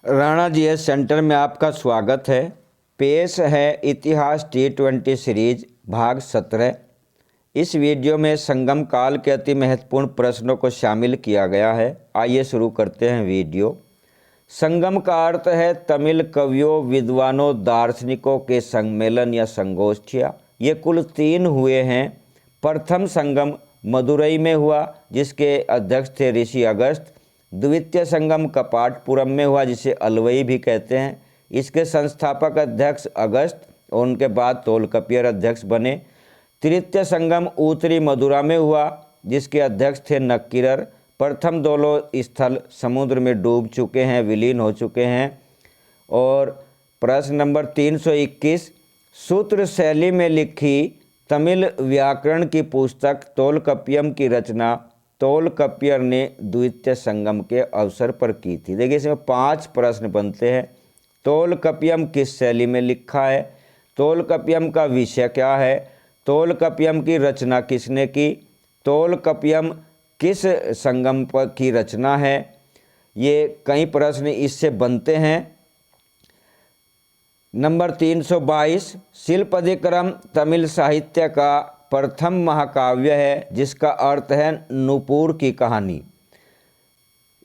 Rana GS centre में आपका स्वागत है। पेश है इतिहास T20 सीरीज भाग 17। इस वीडियो में संगम काल के अति महत्वपूर्ण प्रश्नों को शामिल किया गया है। आइए शुरू करते हैं वीडियो। संगम का अर्थ है तमिल कवियों, विद्वानों, दार्शनिकों के सम्मेलन या संगोष्ठियाँ। ये कुल 3 हुए हैं। प्रथम संगम मदुरई में हुआ जिसके अध्यक्ष थे ऋषि अगस्त। द्वितीय संगम कपाटपुरम में हुआ जिसे अलवई भी कहते हैं। इसके संस्थापक अध्यक्ष अगस्त और उनके बाद तोलकपियर अध्यक्ष बने। तृतीय संगम उत्तरी मदुरा में हुआ जिसके अध्यक्ष थे नक्किरर। प्रथम दोनों स्थल समुद्र में डूब चुके हैं, विलीन हो चुके हैं। और प्रश्न नंबर 321, सूत्र शैली में लिखी तमिल व्याकरण की पुस्तक तोलकपियम की रचना तोलकपियर ने द्वितीय संगम के अवसर पर की थी। देखिए इसमें 5 प्रश्न बनते हैं। तोलकपियम किस शैली में लिखा है, तोलकपियम का विषय क्या है, तोलकपियम की रचना किसने की, तोलकपियम किस संगम पर की रचना है। ये कई प्रश्न इससे बनते हैं। नंबर 322, शिल्पधिक्रम तमिल साहित्य का प्रथम महाकाव्य है जिसका अर्थ है नूपुर की कहानी।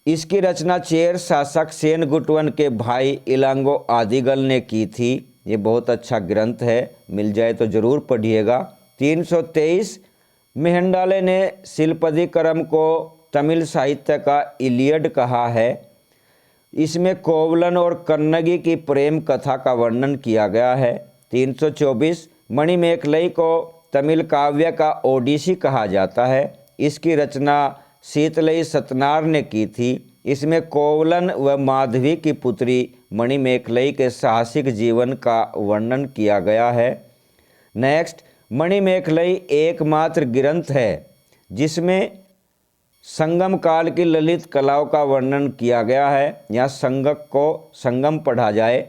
इसकी रचना चेर शासक सेनगुटवन के भाई इलांगो आदिगल ने की थी। ये बहुत अच्छा ग्रंथ है, मिल जाए तो ज़रूर पढ़िएगा। 323, मेहंडाले ने शिल्पधिक्रम को तमिल साहित्य का इलियड कहा है। इसमें कोवलन और कन्नगी की प्रेम कथा का वर्णन किया गया है। 324, मणिमेखलई को तमिल काव्य का ओडिसी कहा जाता है। इसकी रचना शीतलई सतनार ने की थी। इसमें कोवलन व माधवी की पुत्री मणिमेखलई के साहसिक जीवन का वर्णन किया गया है। नेक्स्ट, मणिमेखलई एकमात्र ग्रंथ है जिसमें संगम काल की ललित कलाओं का वर्णन किया गया है। यहाँ संगक को संगम पढ़ा जाए,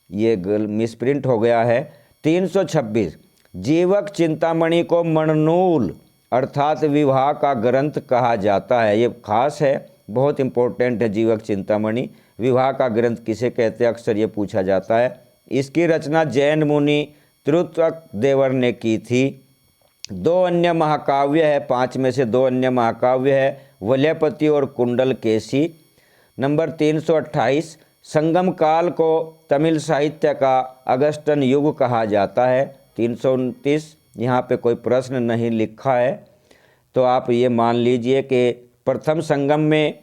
ये मिसप्रिंट हो गया है। 326, जीवक चिंतामणि को मणनूल अर्थात विवाह का ग्रंथ कहा जाता है। ये खास है, बहुत इम्पोर्टेंट है। जीवक चिंतामणि विवाह का ग्रंथ किसे कहते हैं, अक्सर ये पूछा जाता है। इसकी रचना जैन मुनि त्रुतक देवर ने की थी। 2 अन्य महाकाव्य है, 5 में से 2 अन्य महाकाव्य है, वलयपति और कुंडल केसी। नंबर 328, संगम काल को तमिल साहित्य का अगस्टन युग कहा जाता है। 329, यहाँ पे कोई प्रश्न नहीं लिखा है तो आप ये मान लीजिए कि प्रथम संगम में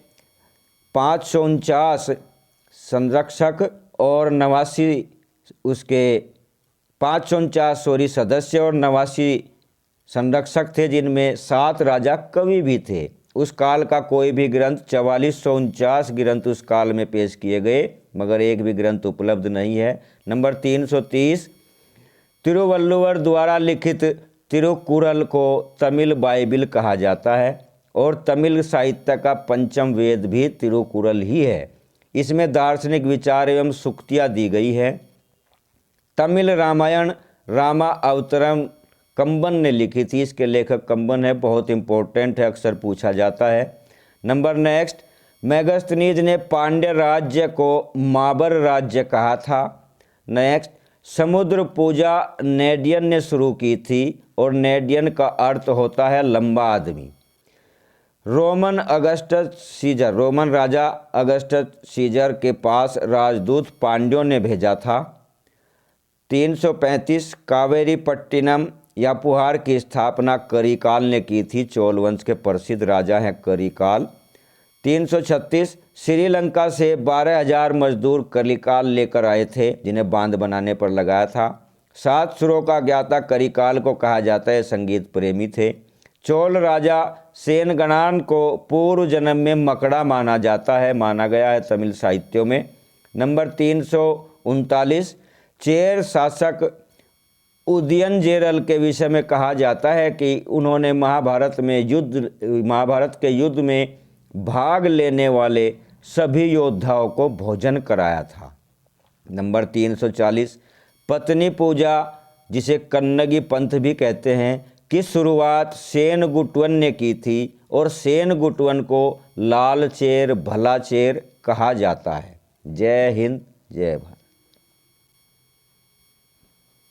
549 संरक्षक और 89 उसके 549 सदस्य और 89 संरक्षक थे जिनमें 7 राजा कवि भी थे। उस काल का कोई भी ग्रंथ 4449 ग्रंथ उस काल में पेश किए गए मगर एक भी ग्रंथ उपलब्ध नहीं है। नंबर 330, तिरुवल्लुवर द्वारा लिखित तिरुकुरल को तमिल बाइबिल कहा जाता है और तमिल साहित्य का पंचम वेद भी तिरुकुरल ही है। इसमें दार्शनिक विचार एवं सूक्तियाँ दी गई है। तमिल रामायण रामा अवतरम कंबन ने लिखी थी। इसके लेखक कंबन है, बहुत इम्पोर्टेंट है, अक्सर पूछा जाता है। नंबर नेक्स्ट, मेगस्थनीज ने पांड्य राज्य को माबर राज्य कहा था। नेक्स्ट, समुद्र पूजा नेडियन ने शुरू की थी और नेडियन का अर्थ होता है लंबा आदमी। रोमन राजा अगस्टस सीजर के पास राजदूत पांड्यों ने भेजा था। 335, कावेरी पट्टिनम या पुहार की स्थापना करिकाल ने की थी। चोल वंश के प्रसिद्ध राजा हैं करिकाल। 336, श्रीलंका से 12,000 मजदूर करिकाल लेकर आए थे जिन्हें बांध बनाने पर लगाया था। 7 सुरों का ज्ञाता करिकाल को कहा जाता है, संगीत प्रेमी थे। चोल राजा सेनगणान को पूर्व जन्म में मकड़ा माना गया है तमिल साहित्यों में। नंबर 339, चेर शासक उदयनजेरल के विषय में कहा जाता है कि उन्होंने महाभारत के युद्ध में भाग लेने वाले सभी योद्धाओं को भोजन कराया था। नंबर 340, पत्नी पूजा जिसे कन्नगी पंथ भी कहते हैं की शुरुआत सेनगुटवन ने की थी और सेनगुटवन को लाल चेर भला चेर कहा जाता है। जय हिंद, जय भारत।